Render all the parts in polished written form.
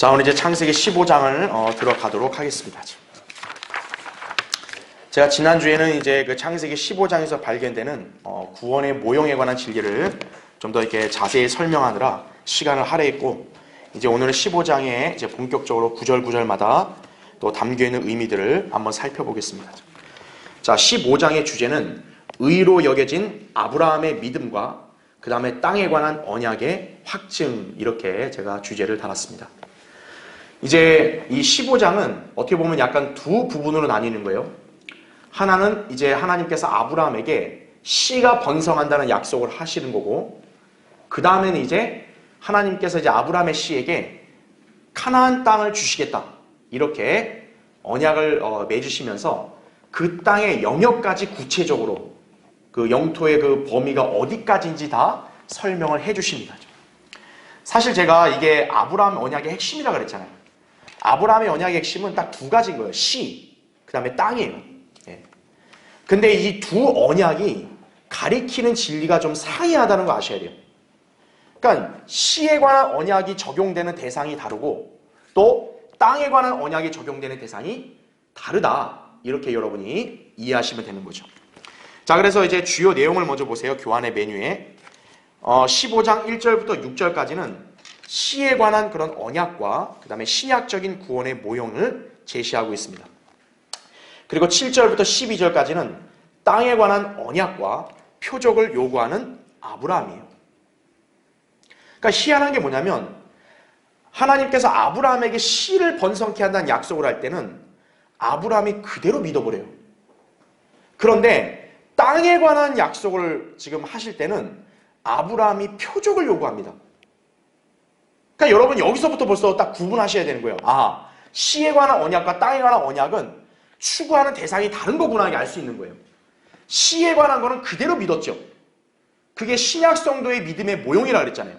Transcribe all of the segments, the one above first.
자, 오늘 이제 창세기 15장을 들어가도록 하겠습니다. 제가 지난주에는 이제 그 창세기 15장에서 발견되는 구원의 모형에 관한 진리를 좀 더 이렇게 자세히 설명하느라 시간을 할애했고, 이제 오늘은 15장에 이제 본격적으로 구절마다 또 담겨 있는 의미들을 한번 살펴보겠습니다. 자, 15장의 주제는 의로 여겨진 아브라함의 믿음과 그 다음에 땅에 관한 언약의 확증, 이렇게 제가 주제를 달았습니다. 이제 이 15장은 어떻게 보면 약간 두 부분으로 나뉘는 거예요. 하나는 이제 하나님께서 아브라함에게 씨가 번성한다는 약속을 하시는 거고, 그 다음에는 이제 하나님께서 이제 아브라함의 씨에게 카나안 땅을 주시겠다, 이렇게 언약을 맺으시면서 그 땅의 영역까지 구체적으로 그 영토의 그 범위가 어디까지인지 다 설명을 해주십니다. 사실 제가 이게 아브라함 언약의 핵심이라고 그랬잖아요. 아브라함의 언약의 핵심은 딱 두 가지인 거예요. 씨, 그 다음에 땅이에요. 예. 근데 이 두 언약이 가리키는 진리가 좀 상이하다는 거 아셔야 돼요. 그러니까 씨에 관한 언약이 적용되는 대상이 다르고, 또 땅에 관한 언약이 적용되는 대상이 다르다, 이렇게 여러분이 이해하시면 되는 거죠. 자, 그래서 이제 주요 내용을 먼저 보세요. 교환의 메뉴에 15장 1절부터 6절까지는 씨에 관한 그런 언약과 그 다음에 신약적인 구원의 모형을 제시하고 있습니다. 그리고 7절부터 12절까지는 땅에 관한 언약과 표적을 요구하는 아브라함이에요. 그러니까 희한한 게 뭐냐면, 하나님께서 아브라함에게 씨를 번성케 한다는 약속을 할 때는 아브라함이 그대로 믿어버려요. 그런데 땅에 관한 약속을 지금 하실 때는 아브라함이 표적을 요구합니다. 그러니까 여러분 여기서부터 벌써 딱 구분하셔야 되는 거예요. 아, 씨에 관한 언약과 땅에 관한 언약은 추구하는 대상이 다른 거구나, 알 수 있는 거예요. 씨에 관한 거는 그대로 믿었죠. 그게 신약 성도의 믿음의 모형이라 그랬잖아요.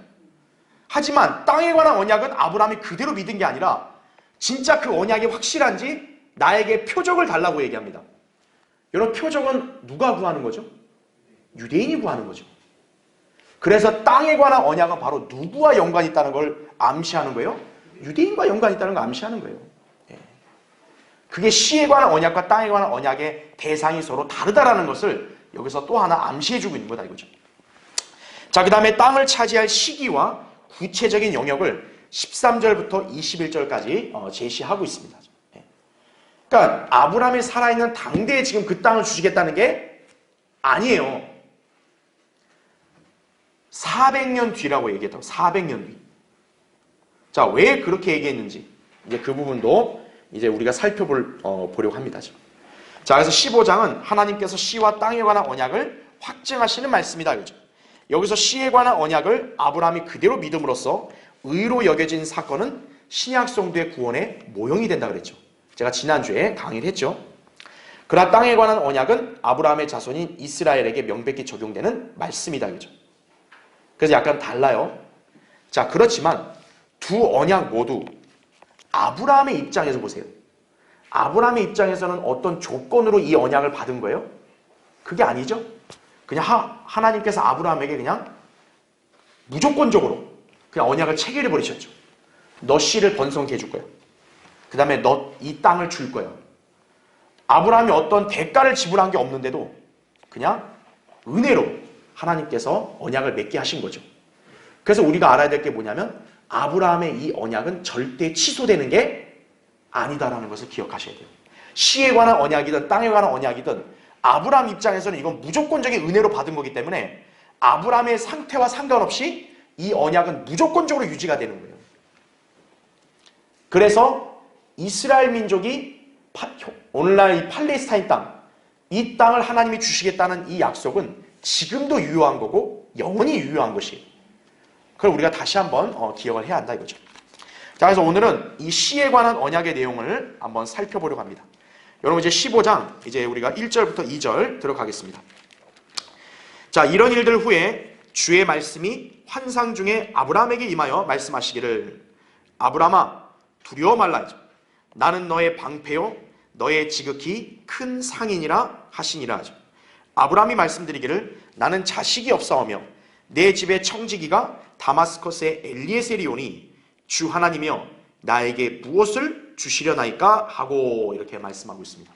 하지만 땅에 관한 언약은 아브라함이 그대로 믿은 게 아니라 진짜 그 언약이 확실한지 나에게 표적을 달라고 얘기합니다. 여러분, 표적은 누가 구하는 거죠? 유대인이 구하는 거죠. 그래서 땅에 관한 언약은 바로 누구와 연관이 있다는 걸 암시하는 거예요? 유대인과 연관이 있다는 걸 암시하는 거예요. 예. 그게 씨에 관한 언약과 땅에 관한 언약의 대상이 서로 다르다라는 것을 여기서 또 하나 암시해주고 있는 거다, 이거죠. 자, 그 다음에 땅을 차지할 시기와 구체적인 영역을 13절부터 21절까지 제시하고 있습니다. 예. 그러니까 아브라함이 살아있는 당대에 지금 그 땅을 주시겠다는 게 아니에요. 400년 뒤라고 얘기했다고. 400년 뒤. 자, 왜 그렇게 얘기했는지 이제 그 부분도 이제 우리가 살펴보려고 합니다. 자, 그래서 15장은 하나님께서 씨와 땅에 관한 언약을 확증하시는 말씀이다, 그죠? 여기서 씨에 관한 언약을 아브라함이 그대로 믿음으로써 의로 여겨진 사건은 신약 성도의 구원의 모형이 된다 그랬죠. 제가 지난주에 강의를 했죠. 그러나 땅에 관한 언약은 아브라함의 자손인 이스라엘에게 명백히 적용되는 말씀이다, 그죠? 그래서 약간 달라요. 자, 그렇지만 두 언약 모두 아브라함의 입장에서 보세요. 아브라함의 입장에서는 어떤 조건으로 이 언약을 받은 거예요? 그게 아니죠. 그냥 하나님께서 아브라함에게 그냥 무조건적으로 그냥 언약을 체결해 버리셨죠. 너 씨를 번성케 해줄 거야. 그 다음에 너 이 땅을 줄 거야. 아브라함이 어떤 대가를 지불한 게 없는데도 그냥 은혜로 하나님께서 언약을 맺게 하신 거죠. 그래서 우리가 알아야 될 게 뭐냐면, 아브라함의 이 언약은 절대 취소되는 게 아니다라는 것을 기억하셔야 돼요. 씨에 관한 언약이든 땅에 관한 언약이든 아브라함 입장에서는 이건 무조건적인 은혜로 받은 거기 때문에 아브라함의 상태와 상관없이 이 언약은 무조건적으로 유지가 되는 거예요. 그래서 이스라엘 민족이 오늘날 이 팔레스타인 땅, 이 땅을 하나님이 주시겠다는 이 약속은 지금도 유효한 거고 영원히 유효한 것이에요. 그걸 우리가 다시 한번 기억을 해야 한다, 이거죠. 자, 그래서 오늘은 이 씨에 관한 언약의 내용을 한번 살펴보려고 합니다. 여러분, 이제 15장 이제 우리가 1절부터 2절 들어가겠습니다. 자, 이런 일들 후에 주의 말씀이 환상 중에 아브라함에게 임하여 말씀하시기를, 아브라함아 두려워 말라. 나는 너의 방패요 너의 지극히 큰 상인이라 하시니라. 아브라함이 말씀드리기를, 나는 자식이 없사오며 내 집의 청지기가 다마스커스의 엘리에셀이 오니 주 하나님이여 나에게 무엇을 주시려나이까 하고 이렇게 말씀하고 있습니다.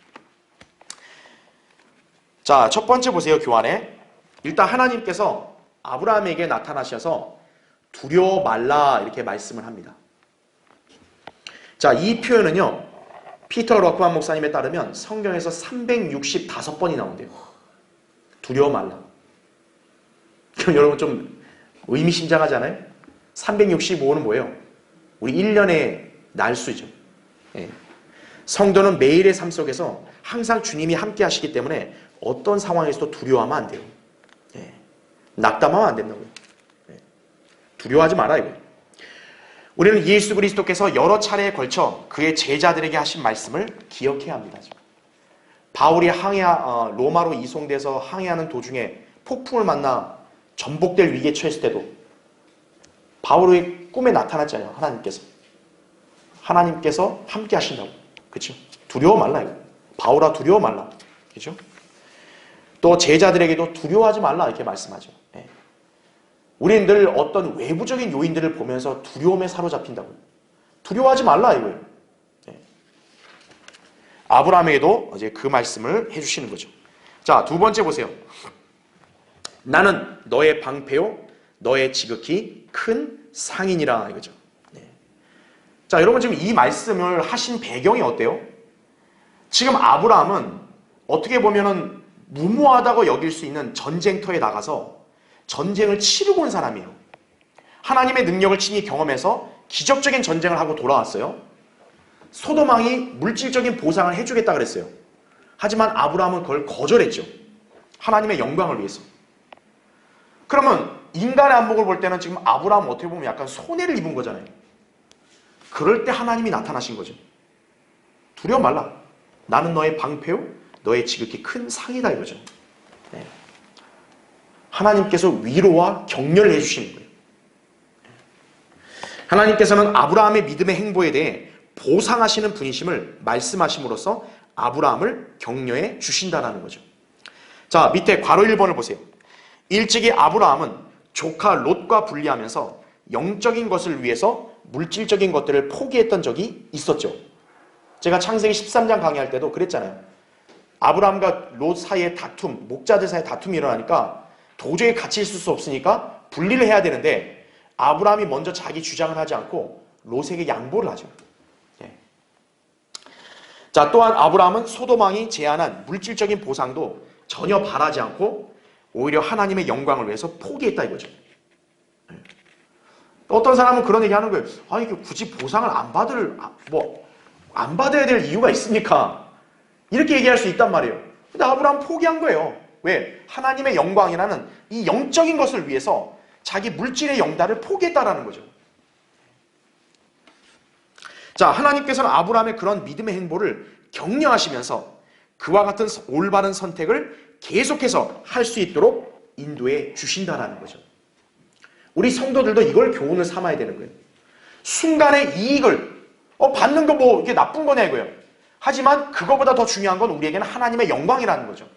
자, 첫 번째 보세요. 교환에 일단 하나님께서 아브라함에게 나타나셔서 두려워 말라 이렇게 말씀을 합니다. 자, 이 표현은요, 피터 러크만 목사님에 따르면 성경에서 365번이 나온대요. 두려워 말라. 그럼 여러분 좀 의미심장하잖아요? 365는 뭐예요? 우리 1년의 날수죠. 예. 성도는 매일의 삶 속에서 항상 주님이 함께 하시기 때문에 어떤 상황에서도 두려워하면 안 돼요. 예. 낙담하면 안 된다고요. 예. 두려워하지 마라 이거예요. 우리는 예수 그리스도께서 여러 차례에 걸쳐 그의 제자들에게 하신 말씀을 기억해야 합니다. 바울이 로마로 이송돼서 항해하는 도중에 폭풍을 만나 전복될 위기에 처했을 때도 바울의 꿈에 나타났잖아요. 하나님께서 함께 하신다고. 그렇죠? 두려워 말라 이거. 바울아 두려워 말라. 그렇죠? 또 제자들에게도 두려워하지 말라 이렇게 말씀하죠. 예. 우리는 늘 어떤 외부적인 요인들을 보면서 두려움에 사로잡힌다고요. 두려워하지 말라 이거예요. 예. 아브라함에게도 이제 그 말씀을 해주시는 거죠. 자, 두 번째 보세요. 나는 너의 방패요, 너의 지극히 큰 상인이라 이거죠. 네. 자, 여러분 지금 이 말씀을 하신 배경이 어때요? 지금 아브라함은 어떻게 보면은 무모하다고 여길 수 있는 전쟁터에 나가서 전쟁을 치르고 온 사람이에요. 하나님의 능력을 친히 경험해서 기적적인 전쟁을 하고 돌아왔어요. 소돔왕이 물질적인 보상을 해주겠다 그랬어요. 하지만 아브라함은 그걸 거절했죠. 하나님의 영광을 위해서. 그러면 인간의 안목을 볼 때는 지금 아브라함은 어떻게 보면 약간 손해를 입은 거잖아요. 그럴 때 하나님이 나타나신 거죠. 두려워 말라. 나는 너의 방패요, 너의 지극히 큰 상이다 이거죠. 네. 하나님께서 위로와 격려를 해주시는 거예요. 하나님께서는 아브라함의 믿음의 행보에 대해 보상하시는 분이심을 말씀하심으로써 아브라함을 격려해 주신다는 거죠. 자, 밑에 괄호 1번을 보세요. 일찍이 아브라함은 조카 롯과 분리하면서 영적인 것을 위해서 물질적인 것들을 포기했던 적이 있었죠. 제가 창세기 13장 강의할 때도 그랬잖아요. 아브라함과 롯 사이에 다툼, 목자들 사이에 다툼이 일어나니까 도저히 같이 있을 수 없으니까 분리를 해야 되는데 아브라함이 먼저 자기 주장을 하지 않고 롯에게 양보를 하죠. 예. 자, 또한 아브라함은 소돔왕이 제안한 물질적인 보상도 전혀 바라지 않고 오히려 하나님의 영광을 위해서 포기했다 이거죠. 예. 어떤 사람은 그런 얘기 하는 거예요. 아, 이게 굳이 보상을 안 받아야 될 이유가 있습니까? 이렇게 얘기할 수 있단 말이에요. 근데 아브라함은 포기한 거예요. 왜? 하나님의 영광이라는 이 영적인 것을 위해서 자기 물질의 영달을 포기했다라는 거죠. 자, 하나님께서는 아브라함의 그런 믿음의 행보를 격려하시면서 그와 같은 올바른 선택을 계속해서 할 수 있도록 인도해 주신다라는 거죠. 우리 성도들도 이걸 교훈을 삼아야 되는 거예요. 순간의 이익을 받는 거 이게 나쁜 거냐 이거예요. 하지만 그거보다 더 중요한 건 우리에게는 하나님의 영광이라는 거죠.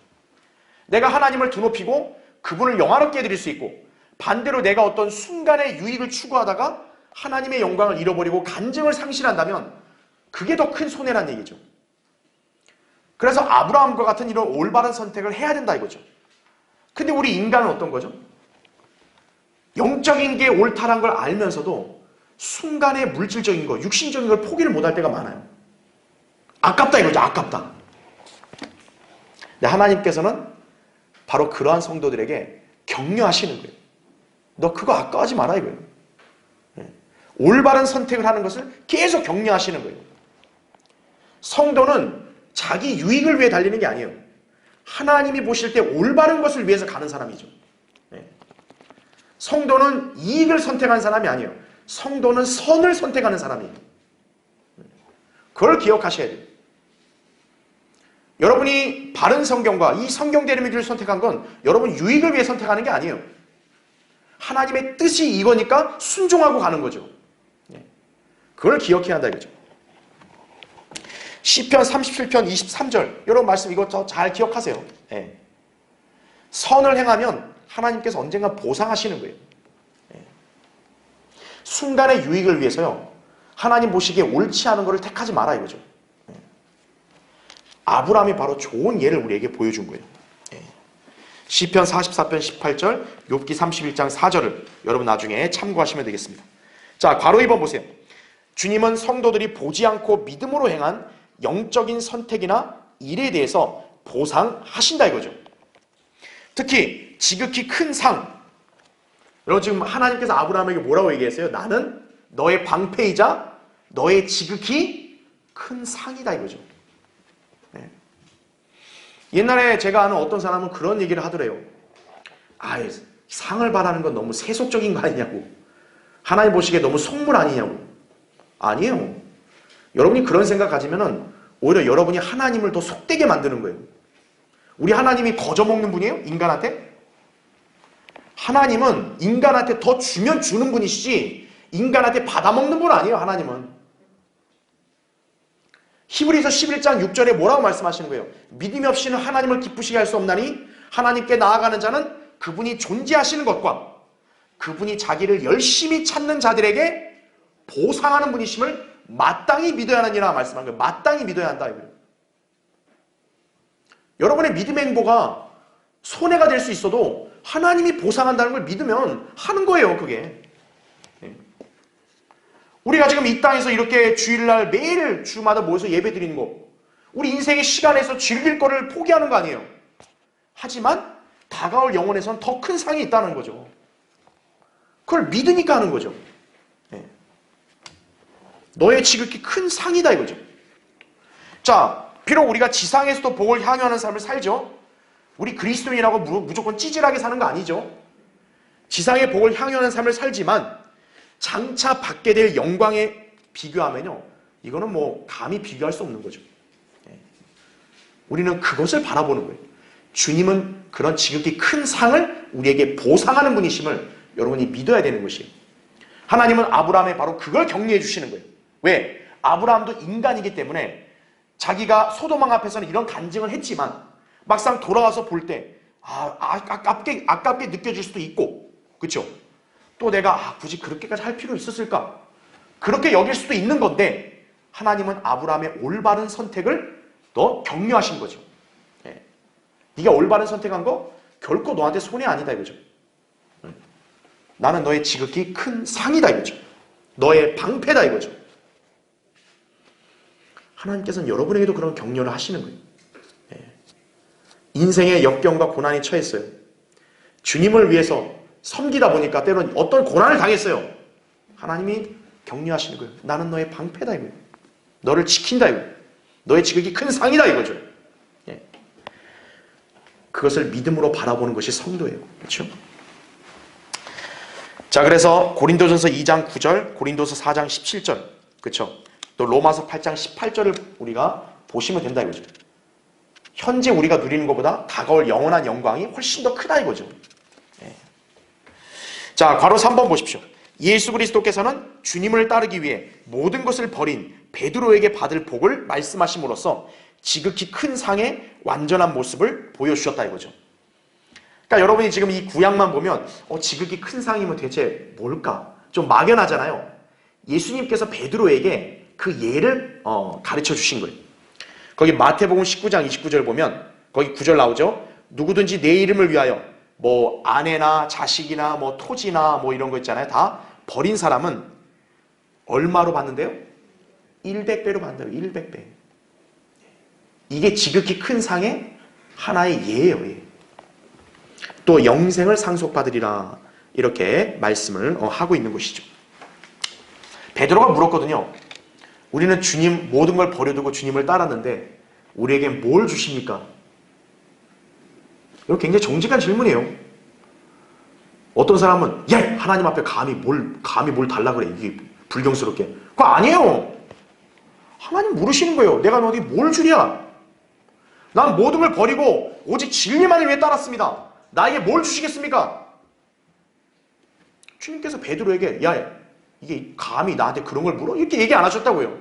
내가 하나님을 드높이고 그분을 영화롭게 해드릴 수 있고 반대로 내가 어떤 순간의 유익을 추구하다가 하나님의 영광을 잃어버리고 간증을 상실한다면 그게 더 큰 손해란 얘기죠. 그래서 아브라함과 같은 이런 올바른 선택을 해야 된다 이거죠. 근데 우리 인간은 어떤 거죠? 영적인 게 옳다란 걸 알면서도 순간의 물질적인 거, 육신적인 걸 포기를 못할 때가 많아요. 아깝다 이거죠. 아깝다. 근데 하나님께서는 바로 그러한 성도들에게 격려하시는 거예요. 너 그거 아까워하지 마라 이거예요. 올바른 선택을 하는 것을 계속 격려하시는 거예요. 성도는 자기 유익을 위해 달리는 게 아니에요. 하나님이 보실 때 올바른 것을 위해서 가는 사람이죠. 성도는 이익을 선택하는 사람이 아니에요. 성도는 선을 선택하는 사람이에요. 그걸 기억하셔야 돼요. 여러분이 바른 성경과 이 성경 대리미기를 선택한 건 여러분 유익을 위해 선택하는 게 아니에요. 하나님의 뜻이 이거니까 순종하고 가는 거죠. 그걸 기억해야 한다 이거죠. 시편 37편 23절 여러분 말씀 이거 잘 기억하세요. 선을 행하면 하나님께서 언젠가 보상하시는 거예요. 순간의 유익을 위해서요. 하나님 보시기에 옳지 않은 것을 택하지 마라 이거죠. 아브라함이 바로 좋은 예를 우리에게 보여준 거예요. 시편 44편 18절, 욥기 31장 4절을 여러분 나중에 참고하시면 되겠습니다. 자, 괄호 2번 보세요. 주님은 성도들이 보지 않고 믿음으로 행한 영적인 선택이나 일에 대해서 보상하신다 이거죠. 특히 지극히 큰 상. 여러분 지금 하나님께서 아브라함에게 뭐라고 얘기했어요? 나는 너의 방패이자 너의 지극히 큰 상이다 이거죠. 네. 옛날에 제가 아는 어떤 사람은 그런 얘기를 하더래요. 상을 바라는 건 너무 세속적인 거 아니냐고. 하나님 보시기에 너무 속물 아니냐고. 아니에요. 여러분이 그런 생각 가지면은 오히려 여러분이 하나님을 더 속되게 만드는 거예요. 우리 하나님이 거저먹는 분이에요? 인간한테? 하나님은 인간한테 더 주면 주는 분이시지 인간한테 받아먹는 분 아니에요. 하나님은. 히브리서 11장 6절에 뭐라고 말씀하시는 거예요? 믿음이 없이는 하나님을 기쁘시게 할 수 없나니 하나님께 나아가는 자는 그분이 존재하시는 것과 그분이 자기를 열심히 찾는 자들에게 보상하는 분이심을 마땅히 믿어야 하느니라 말씀한 거예요. 마땅히 믿어야 한다 이거예요. 여러분의 믿음의 행보가 손해가 될 수 있어도 하나님이 보상한다는 걸 믿으면 하는 거예요. 그게. 우리가 지금 이 땅에서 이렇게 주일날 매일 주마다 모여서 예배 드리는 거, 우리 인생의 시간에서 즐길 거를 포기하는 거 아니에요. 하지만 다가올 영혼에서는 더 큰 상이 있다는 거죠. 그걸 믿으니까 하는 거죠. 너의 지극히 큰 상이다 이거죠. 자, 비록 우리가 지상에서도 복을 향유하는 삶을 살죠. 우리 그리스도인이라고 무조건 찌질하게 사는 거 아니죠. 지상의 복을 향유하는 삶을 살지만 장차 받게 될 영광에 비교하면요, 이거는 뭐 감히 비교할 수 없는 거죠. 우리는 그것을 바라보는 거예요. 주님은 그런 지극히 큰 상을 우리에게 보상하는 분이심을 여러분이 믿어야 되는 것이에요. 하나님은 아브라함에 바로 그걸 격려해 주시는 거예요. 왜? 아브라함도 인간이기 때문에 자기가 소돔왕 앞에서는 이런 간증을 했지만 막상 돌아와서 볼 때 아깝게 느껴질 수도 있고, 그렇죠? 또 내가 굳이 그렇게까지 할 필요 있었을까? 그렇게 여길 수도 있는 건데 하나님은 아브라함의 올바른 선택을 더 격려하신 거죠. 네가 올바른 선택한 거 결코 너한테 손해 아니다 이거죠. 나는 너의 지극히 큰 상이다 이거죠. 너의 방패다 이거죠. 하나님께서는 여러분에게도 그런 격려를 하시는 거예요. 인생의 역경과 고난이 처했어요. 주님을 위해서 섬기다 보니까 때로는 어떤 고난을 당했어요. 하나님이 격려하시는 거예요. 나는 너의 방패다 이거예요. 너를 지킨다 이거예요. 너의 지극히 큰 상이다 이거죠. 그것을 믿음으로 바라보는 것이 성도예요. 그렇죠? 자, 그래서 고린도전서 2장 9절, 고린도서 4장 17절, 그렇죠? 또 로마서 8장 18절을 우리가 보시면 된다 이거죠. 현재 우리가 누리는 것보다 다가올 영원한 영광이 훨씬 더 크다 이거죠. 자, 괄호 3번 보십시오. 예수 그리스도께서는 주님을 따르기 위해 모든 것을 버린 베드로에게 받을 복을 말씀하심으로써 지극히 큰 상의 완전한 모습을 보여주셨다 이거죠. 그러니까 여러분이 지금 이 구약만 보면 지극히 큰 상이면 대체 뭘까? 좀 막연하잖아요. 예수님께서 베드로에게 그 예를 가르쳐 주신 거예요. 거기 마태복음 19장 29절 보면 거기 9절 나오죠. 누구든지 내 이름을 위하여 뭐 아내나 자식이나 뭐 토지나 뭐 이런 거 있잖아요. 다 버린 사람은 얼마로 받는데요? 100배로 받는다고. 100배. 이게 지극히 큰 상의 하나의 예예요. 예. 또 영생을 상속받으리라 이렇게 말씀을 하고 있는 것이죠. 베드로가 물었거든요. 우리는 주님 모든 걸 버려두고 주님을 따랐는데 우리에게 뭘 주십니까? 이거 굉장히 정직한 질문이에요. 어떤 사람은 하나님 앞에 감히 뭘 달라 그래. 이게 불경스럽게. 그거 아니에요. 하나님 물으시는 거예요. 내가 너에게 뭘 주랴? 난 모든 걸 버리고 오직 진리만을 위해 따랐습니다. 나에게 뭘 주시겠습니까? 주님께서 베드로에게 이게 감히 나한테 그런 걸 물어? 이렇게 얘기 안 하셨다고요.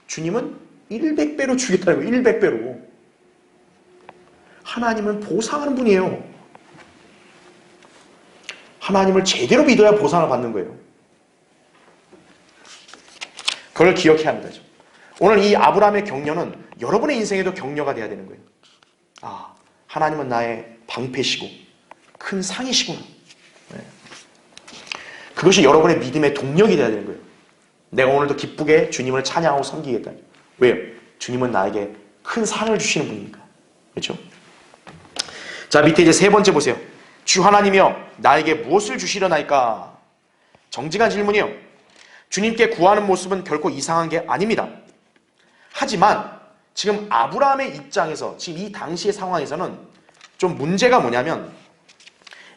주님은 100배로 주겠다는 거예요. 100배로. 하나님은 보상하는 분이에요. 하나님을 제대로 믿어야 보상을 받는 거예요. 그걸 기억해야 합니다. 오늘 이 아브라함의 격려는 여러분의 인생에도 격려가 돼야 되는 거예요. 아, 하나님은 나의 방패시고 큰 상이시구나. 네. 그것이 여러분의 믿음의 동력이 돼야 되는 거예요. 내가 오늘도 기쁘게 주님을 찬양하고 섬기겠다. 왜요? 주님은 나에게 큰 상을 주시는 분이니까. 그렇죠? 자, 밑에 이제 세 번째 보세요. 주 하나님이여 나에게 무엇을 주시려나이까? 정직한 질문이요. 주님께 구하는 모습은 결코 이상한 게 아닙니다. 하지만 지금 아브라함의 입장에서 지금 이 당시의 상황에서는 좀 문제가 뭐냐면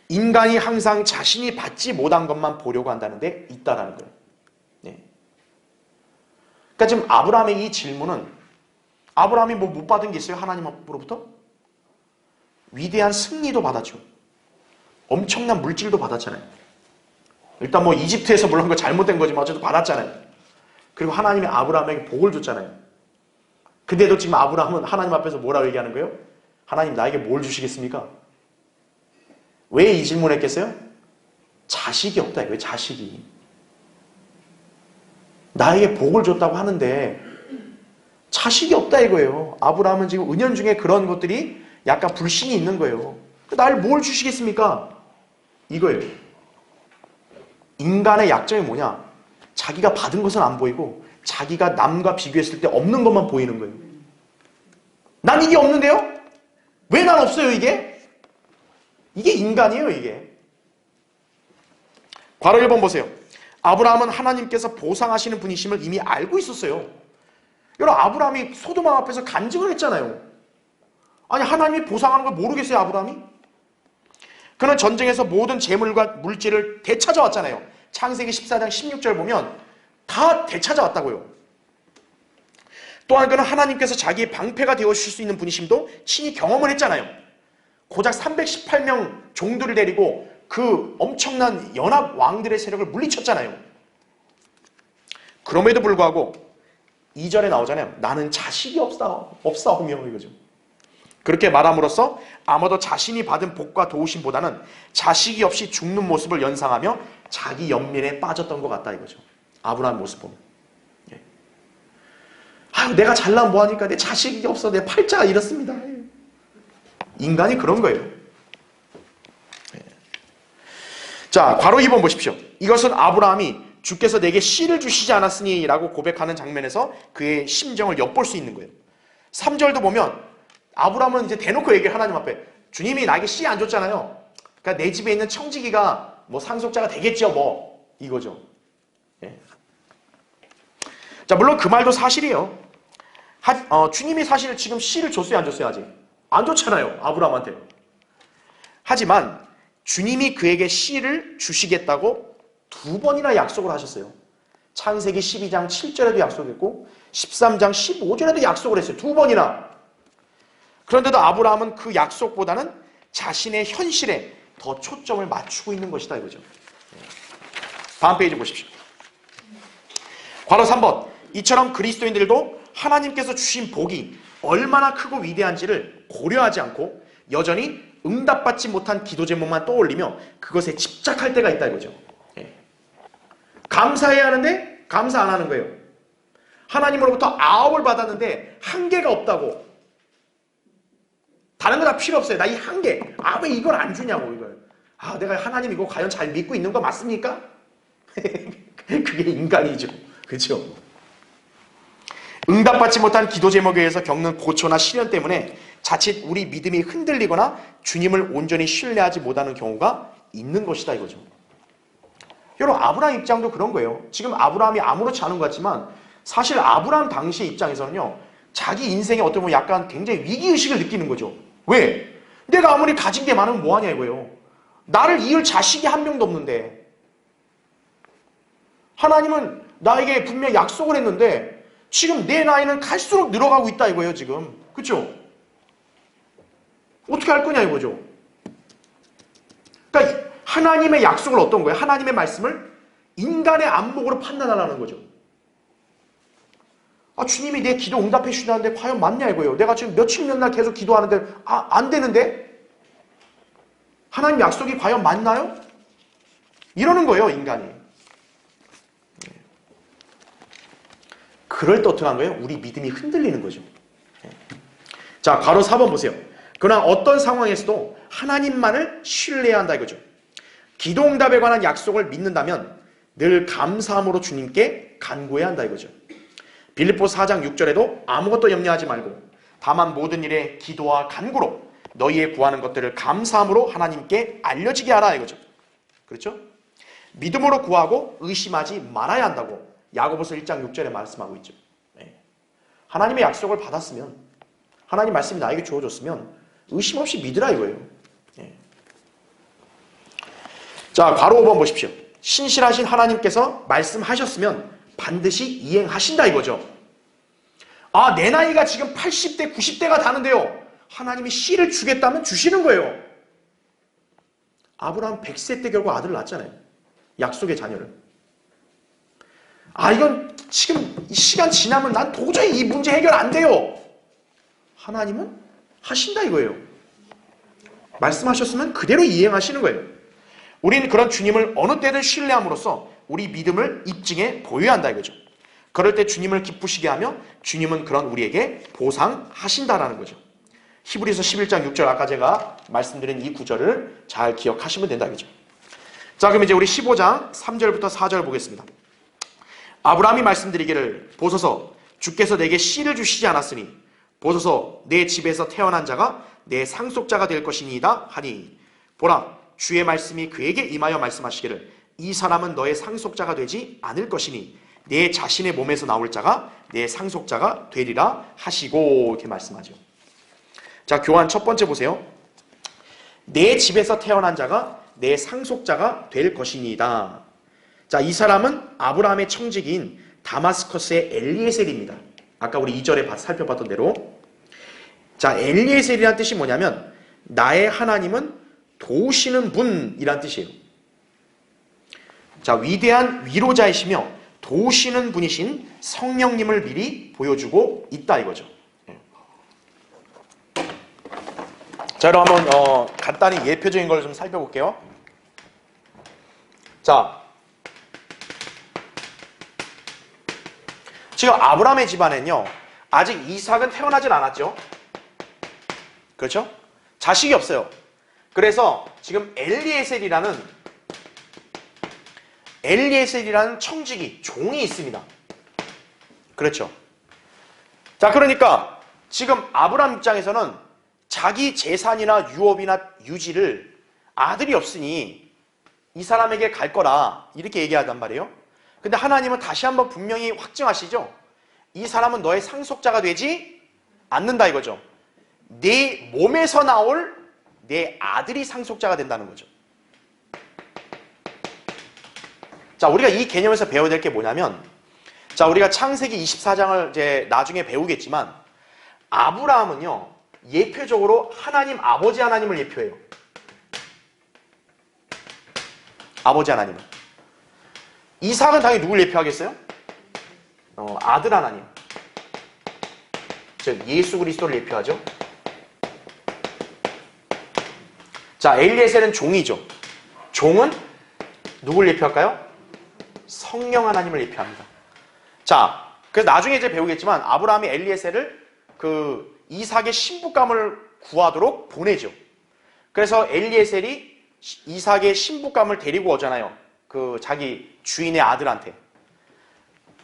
인간이 항상 자신이 받지 못한 것만 보려고 한다는 데 있다라는 거예요. 네. 그러니까 지금 아브라함의 이 질문은 아브라함이 뭐 못 받은 게 있어요? 하나님으로부터? 위대한 승리도 받았죠. 엄청난 물질도 받았잖아요. 일단 뭐 이집트에서 물론 그 잘못된 거지만 어쨌든 받았잖아요. 그리고 하나님이 아브라함에게 복을 줬잖아요. 근데도 지금 아브라함은 하나님 앞에서 뭐라고 얘기하는 거예요? 하나님 나에게 뭘 주시겠습니까? 왜 이 질문을 했겠어요? 자식이 없다 이거예요. 자식이. 나에게 복을 줬다고 하는데 자식이 없다 이거예요. 아브라함은 지금 은연중에 그런 것들이 약간 불신이 있는 거예요. 날 뭘 주시겠습니까? 이거예요. 인간의 약점이 뭐냐? 자기가 받은 것은 안 보이고 자기가 남과 비교했을 때 없는 것만 보이는 거예요. 난 이게 없는데요? 왜 난 없어요 이게? 이게 인간이에요 이게. 괄호 1번 보세요. 아브라함은 하나님께서 보상하시는 분이심을 이미 알고 있었어요. 여러분 아브라함이 소돔왕 앞에서 간증을 했잖아요. 아니 하나님이 보상하는 걸 모르겠어요 아브라함이? 그는 전쟁에서 모든 재물과 물질을 되찾아왔잖아요. 창세기 14장 16절 보면 다 되찾아왔다고요. 또한 그는 하나님께서 자기의 방패가 되어주실 수 있는 분이심도 친히 경험을 했잖아요. 고작 318명 종들을 데리고 그 엄청난 연합 왕들의 세력을 물리쳤잖아요. 그럼에도 불구하고 2절에 나오잖아요. 나는 자식이 없사오며 이거죠. 그렇게 말함으로써 아마도 자신이 받은 복과 도우심보다는 자식이 없이 죽는 모습을 연상하며 자기 연민에 빠졌던 것 같다 이거죠. 아브라함 모습 보면. 예. 아유 내가 잘나면 뭐하니까 내 자식이 없어 내 팔자가 이렇습니다. 인간이 그런 거예요. 예. 자 괄호 2번 보십시오. 이것은 아브라함이 주께서 내게 씨를 주시지 않았으니 라고 고백하는 장면에서 그의 심정을 엿볼 수 있는 거예요. 3절도 보면 아브라함은 이제 대놓고 얘기를 하나님 앞에 주님이 나에게 씨 안 줬잖아요. 그러니까 내 집에 있는 청지기가 뭐 상속자가 되겠죠 뭐 이거죠. 예. 자 물론 그 말도 사실이에요. 주님이 사실 지금 씨를 줬어요 안 줬어요 아직? 안 줬잖아요 아브라함한테. 하지만 주님이 그에게 씨를 주시겠다고 2번이나 약속을 하셨어요. 창세기 12장 7절에도 약속했고 13장 15절에도 약속을 했어요. 2번이나. 그런데도 아브라함은 그 약속보다는 자신의 현실에 더 초점을 맞추고 있는 것이다 이거죠. 다음 페이지 보십시오. 괄호 3번. 이처럼 그리스도인들도 하나님께서 주신 복이 얼마나 크고 위대한지를 고려하지 않고 여전히 응답받지 못한 기도 제목만 떠올리며 그것에 집착할 때가 있다 이거죠. 감사해야 하는데 감사 안 하는 거예요. 하나님으로부터 아홉을 받았는데 한 개가 없다고. 다른 거 다 필요 없어요. 나 이 한 개. 왜 이걸 안 주냐고 이걸. 내가 하나님 이거 과연 잘 믿고 있는 거 맞습니까? 그게 인간이죠. 그렇죠? 응답받지 못한 기도 제목에 의해서 겪는 고초나 시련 때문에 자칫 우리 믿음이 흔들리거나 주님을 온전히 신뢰하지 못하는 경우가 있는 것이다 이거죠. 여러분 아브라함 입장도 그런 거예요. 지금 아브라함이 아무렇지 않은 것 같지만 사실 아브라함 당시의 입장에서는요. 자기 인생에 어떻게 보면 약간 굉장히 위기의식을 느끼는 거죠. 왜? 내가 아무리 가진 게 많으면 뭐하냐 이거예요. 나를 이을 자식이 한 명도 없는데 하나님은 나에게 분명히 약속을 했는데 지금 내 나이는 갈수록 늘어가고 있다 이거예요 지금. 그렇죠? 어떻게 할 거냐 이거죠. 그러니까 하나님의 약속을 어떤 거예요? 하나님의 말씀을 인간의 안목으로 판단하라는 거죠. 주님이 내 기도 응답해 주시는데 과연 맞냐 이거예요. 내가 지금 며칠 몇 날 계속 기도하는데 안 되는데? 하나님 약속이 과연 맞나요? 이러는 거예요 인간이. 그럴 때 어떻게 하는 거예요? 우리 믿음이 흔들리는 거죠. 자, 가로 4번 보세요. 그러나 어떤 상황에서도 하나님만을 신뢰해야 한다 이거죠. 기도응답에 관한 약속을 믿는다면 늘 감사함으로 주님께 간구해야 한다 이거죠. 빌립보서 4장 6절에도 아무것도 염려하지 말고 다만 모든 일에 기도와 간구로 너희의 구하는 것들을 감사함으로 하나님께 알려지게 하라 이거죠. 그렇죠? 믿음으로 구하고 의심하지 말아야 한다고 야고보서 1장 6절에 말씀하고 있죠. 하나님의 약속을 받았으면, 하나님 말씀이 나에게 주어졌으면 의심 없이 믿으라 이거예요. 자, 가로 5번 보십시오. 신실하신 하나님께서 말씀하셨으면 반드시 이행하신다 이거죠. 아, 내 나이가 지금 80대, 90대가 다는데요. 하나님이 씨를 주겠다면 주시는 거예요. 아브라함 100세 때 결국 아들을 낳았잖아요. 약속의 자녀를. 아, 이건 지금 시간 지나면 난 도저히 이 문제 해결 안 돼요. 하나님은 하신다 이거예요. 말씀하셨으면 그대로 이행하시는 거예요. 우리는 그런 주님을 어느 때든 신뢰함으로써 우리 믿음을 입증해 보여야 한다 이거죠. 그럴 때 주님을 기쁘시게 하며 주님은 그런 우리에게 보상하신다라는 거죠. 히브리서 11장 6절 아까 제가 말씀드린 이 구절을 잘 기억하시면 된다 이거죠. 자, 그럼 이제 우리 15장 3절부터 4절 보겠습니다. 아브라함이 말씀드리기를 보소서 주께서 내게 씨를 주시지 않았으니 보소서 내 집에서 태어난 자가 내 상속자가 될 것이니이다 하니 보라 주의 말씀이 그에게 임하여 말씀하시기를 이 사람은 너의 상속자가 되지 않을 것이니 내 자신의 몸에서 나올 자가 내 상속자가 되리라 하시고 이렇게 말씀하죠. 자, 교환 첫 번째 보세요. 내 집에서 태어난 자가 내 상속자가 될 것이니이다. 자, 이 사람은 아브라함의 청지기인 다마스커스의 엘리에셀입니다. 아까 우리 2절에 살펴봤던 대로. 자, 엘리에셀이란 뜻이 뭐냐면 나의 하나님은 도우시는 분이란 뜻이에요. 자, 위대한 위로자이시며 도우시는 분이신 성령님을 미리 보여주고 있다 이거죠. 자, 그럼 한번 간단히 예표적인 걸 좀 살펴볼게요. 자, 지금 아브라함의 집안엔요 아직 이삭은 태어나질 않았죠. 그렇죠? 자식이 없어요. 그래서 지금 엘리에셀이라는 청지기, 종이 있습니다. 그렇죠? 자, 그러니까 지금 아브라함 입장에서는 자기 재산이나 유업이나 유지를 아들이 없으니 이 사람에게 갈 거라 이렇게 얘기하단 말이에요. 근데 하나님은 다시 한번 분명히 확증하시죠. 이 사람은 너의 상속자가 되지 않는다 이거죠. 네 몸에서 나올 내 아들이 상속자가 된다는 거죠. 자, 우리가 이 개념에서 배워야 될 게 뭐냐면, 자, 우리가 창세기 24장을 이제 나중에 배우겠지만, 아브라함은요, 예표적으로 하나님, 아버지 하나님을 예표해요. 아버지 하나님을. 이삭은 당연히 누굴 예표하겠어요? 아들 하나님. 즉, 예수 그리스도를 예표하죠. 자, 엘리에셀은 종이죠. 종은 누굴 예표할까요? 성령 하나님을 예표합니다. 자, 그래서 나중에 이제 배우겠지만 아브라함이 엘리에셀을 그 이삭의 신부감을 구하도록 보내죠. 그래서 엘리에셀이 이삭의 신부감을 데리고 오잖아요. 그 자기 주인의 아들한테.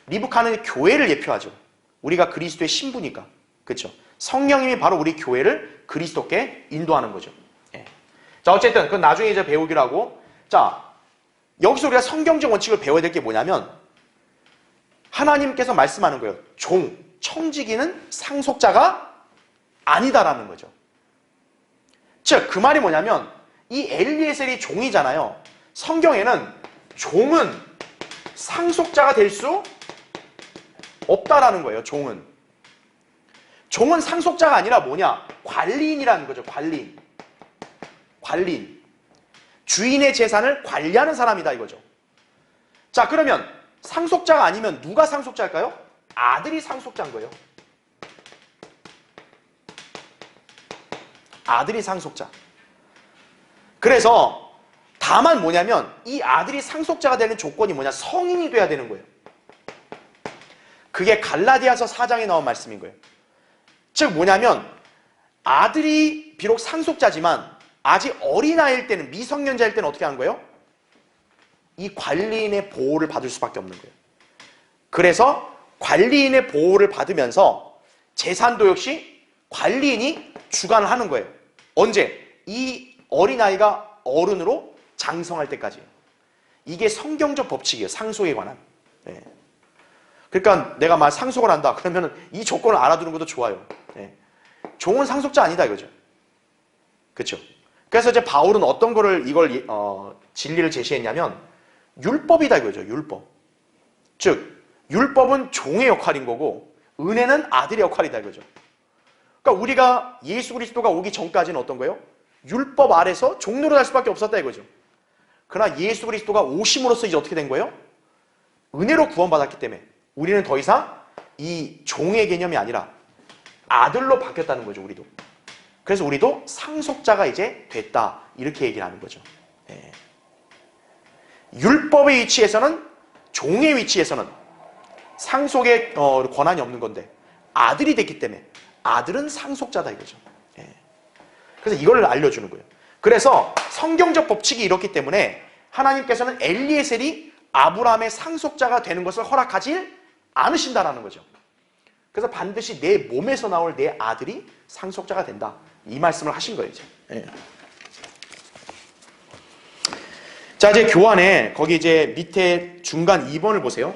리브카는 교회를 예표하죠. 우리가 그리스도의 신부니까. 그렇죠? 성령님이 바로 우리 교회를 그리스도께 인도하는 거죠. 예. 자, 어쨌든 그건 나중에 이제 배우기로 하고. 자, 여기서 우리가 성경적 원칙을 배워야 될 게 뭐냐면 하나님께서 말씀하는 거예요. 종, 청지기는 상속자가 아니다라는 거죠. 즉, 그 말이 뭐냐면 이 엘리에셀이 종이잖아요. 성경에는 종은 상속자가 될 수 없다라는 거예요. 종은 상속자가 아니라 뭐냐? 관리인이라는 거죠. 관리인. 주인의 재산을 관리하는 사람이다 이거죠. 자, 그러면 상속자가 아니면 누가 상속자일까요? 아들이 상속자인 거예요. 아들이 상속자. 그래서 다만 뭐냐면 이 아들이 상속자가 되는 조건이 뭐냐? 성인이 돼야 되는 거예요. 그게 갈라디아서 4장에 나온 말씀인 거예요. 즉 뭐냐면 아들이 비록 상속자지만 아직 어린아이일 때는, 미성년자일 때는 어떻게 하는 거예요? 이 관리인의 보호를 받을 수밖에 없는 거예요. 그래서 관리인의 보호를 받으면서 재산도 역시 관리인이 주관을 하는 거예요. 언제? 이 어린아이가 어른으로 장성할 때까지. 이게 성경적 법칙이에요. 상속에 관한. 네. 그러니까 내가 막 상속을 한다 그러면 이 조건을 알아두는 것도 좋아요. 네. 종은 상속자 아니다 이거죠. 그렇죠? 그래서 이제 바울은 어떤 거를 이걸 진리를 제시했냐면 율법이다 이거죠. 율법. 즉 율법은 종의 역할인 거고 은혜는 아들의 역할이다 이거죠. 그러니까 우리가 예수 그리스도가 오기 전까지는 어떤 거예요? 율법 아래서 종노릇 할 수밖에 없었다 이거죠. 그러나 예수 그리스도가 오심으로써 이제 어떻게 된 거예요? 은혜로 구원받았기 때문에 우리는 더 이상 이 종의 개념이 아니라 아들로 바뀌었다는 거죠. 우리도. 그래서 우리도 상속자가 이제 됐다 이렇게 얘기를 하는 거죠. 네. 율법의 위치에서는, 종의 위치에서는 상속의 권한이 없는 건데 아들이 됐기 때문에 아들은 상속자다 이거죠. 네. 그래서 이걸 알려주는 거예요. 그래서 성경적 법칙이 이렇기 때문에 하나님께서는 엘리에셀이 아브라함의 상속자가 되는 것을 허락하지 않으신다라는 거죠. 그래서 반드시 내 몸에서 나올 내 아들이 상속자가 된다. 이 말씀을 하신 거예요. 이제. 네. 자, 이제 교환에 거기 이제 밑에 중간 2번을 보세요.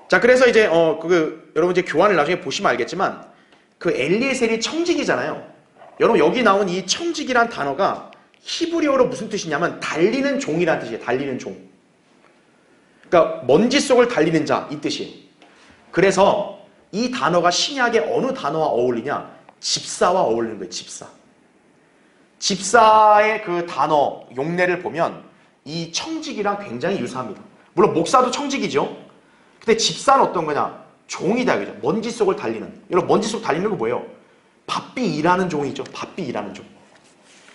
자, 그래서 이제 여러분 이제 교환을 나중에 보시면 알겠지만 그 엘리에셀이 청직이잖아요. 여러분 여기 나온 이 청직이란 단어가 히브리어로 무슨 뜻이냐면 달리는 종이라는 뜻이에요. 달리는 종. 그러니까 먼지 속을 달리는 자 이 뜻이에요. 그래서 이 단어가 신약의 어느 단어와 어울리냐? 집사와 어울리는 거예요. 집사. 집사의 그 단어 용례를 보면 이 청직이랑 굉장히 유사합니다. 물론 목사도 청직이죠. 근데 집사는 어떤 거냐? 종이다 그죠? 먼지 속을 달리는. 여러분 먼지 속 달리는 거 뭐예요? 바삐 일하는 종이죠. 바삐 일하는 종.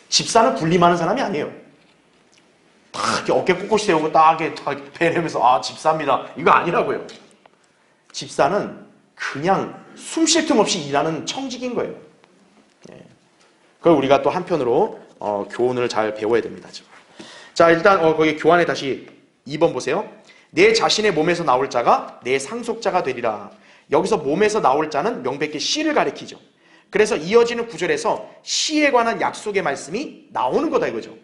집사는 군림하는 사람이 아니에요. 딱 이렇게 어깨 꼿꼿이 세우고 딱 이렇게 배내면서 아 집사입니다. 이거 아니라고요. 집사는 그냥 숨 쉴 틈 없이 일하는 청직인 거예요. 예. 그걸 우리가 또 한편으로 교훈을 잘 배워야 됩니다. 자, 일단 거기 교환에 다시 2번 보세요. 내 자신의 몸에서 나올 자가 내 상속자가 되리라. 여기서 몸에서 나올 자는 명백히 씨를 가리키죠. 그래서 이어지는 구절에서 씨에 관한 약속의 말씀이 나오는 거다 이거죠.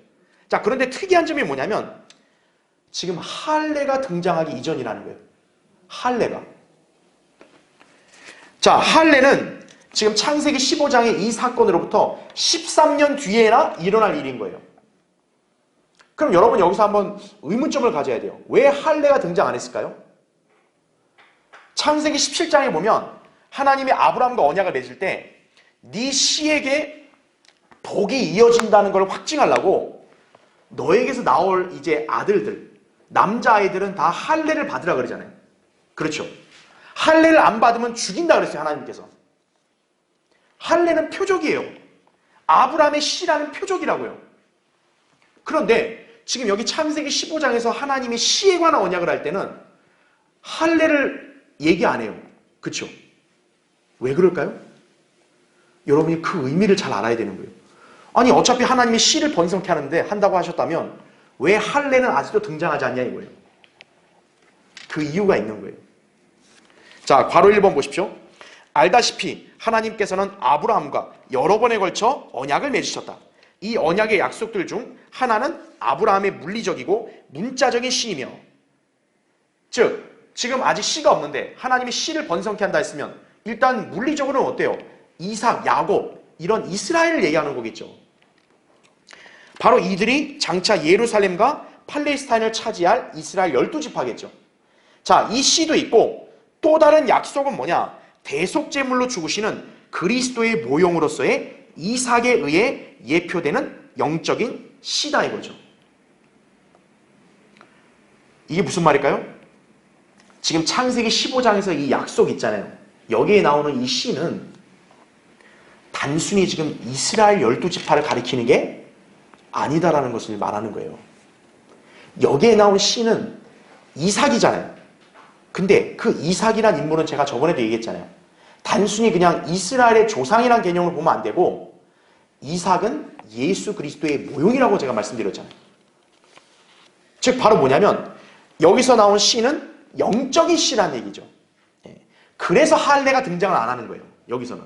자, 그런데 특이한 점이 뭐냐면 지금 할례가 등장하기 이전이라는 거예요. 할례가. 자, 할례는 지금 창세기 15장의 이 사건으로부터 13년 뒤에나 일어날 일인 거예요. 그럼 여러분 여기서 한번 의문점을 가져야 돼요. 왜 할례가 등장 안 했을까요? 창세기 17장에 보면 하나님이 아브라함과 언약을 맺을 때 네 씨에게 복이 이어진다는 걸 확증하려고 너에게서 나올 이제 아들들, 남자아이들은 다 할례를 받으라 그러잖아요. 그렇죠? 할례를 안 받으면 죽인다 그랬어요. 하나님께서. 할례는 표적이에요. 아브라함의 씨라는 표적이라고요. 그런데 지금 여기 창세기 15장에서 하나님이 씨에 관한 언약을 할 때는 할례를 얘기 안 해요. 그렇죠? 왜 그럴까요? 여러분이 그 의미를 잘 알아야 되는 거예요. 아니 어차피 하나님이 씨를 번성케 하는데 한다고 하셨다면 왜 할례는 아직도 등장하지 않냐 이거예요. 그 이유가 있는 거예요. 자, 괄호 1번 보십시오. 알다시피 하나님께서는 아브라함과 여러 번에 걸쳐 언약을 맺으셨다. 이 언약의 약속들 중 하나는 아브라함의 물리적이고 문자적인 씨이며, 즉 지금 아직 씨가 없는데 하나님이 씨를 번성케 한다 했으면 일단 물리적으로는 어때요? 이삭, 야곱 이런 이스라엘을 얘기하는 거겠죠. 바로 이들이 장차 예루살렘과 팔레스타인을 차지할 이스라엘 12지파겠죠. 자, 이 씨도 있고 또 다른 약속은 뭐냐? 대속제물로 죽으시는 그리스도의 모형으로서의 이삭에 의해 예표되는 영적인 씨다 이거죠. 이게 무슨 말일까요? 지금 창세기 15장에서 이 약속 있잖아요. 여기에 나오는 이 씨는 단순히 지금 이스라엘 12지파를 가리키는 게 아니다라는 것을 말하는 거예요. 여기에 나온 씨는 이삭이잖아요. 근데 그 이삭이란 인물은 제가 저번에도 얘기했잖아요. 단순히 그냥 이스라엘의 조상이란 개념을 보면 안 되고 이삭은 예수 그리스도의 모형이라고 제가 말씀드렸잖아요. 즉 바로 뭐냐면 여기서 나온 씨는 영적인 씨라는 얘기죠. 그래서 할례가 등장을 안 하는 거예요. 여기서는.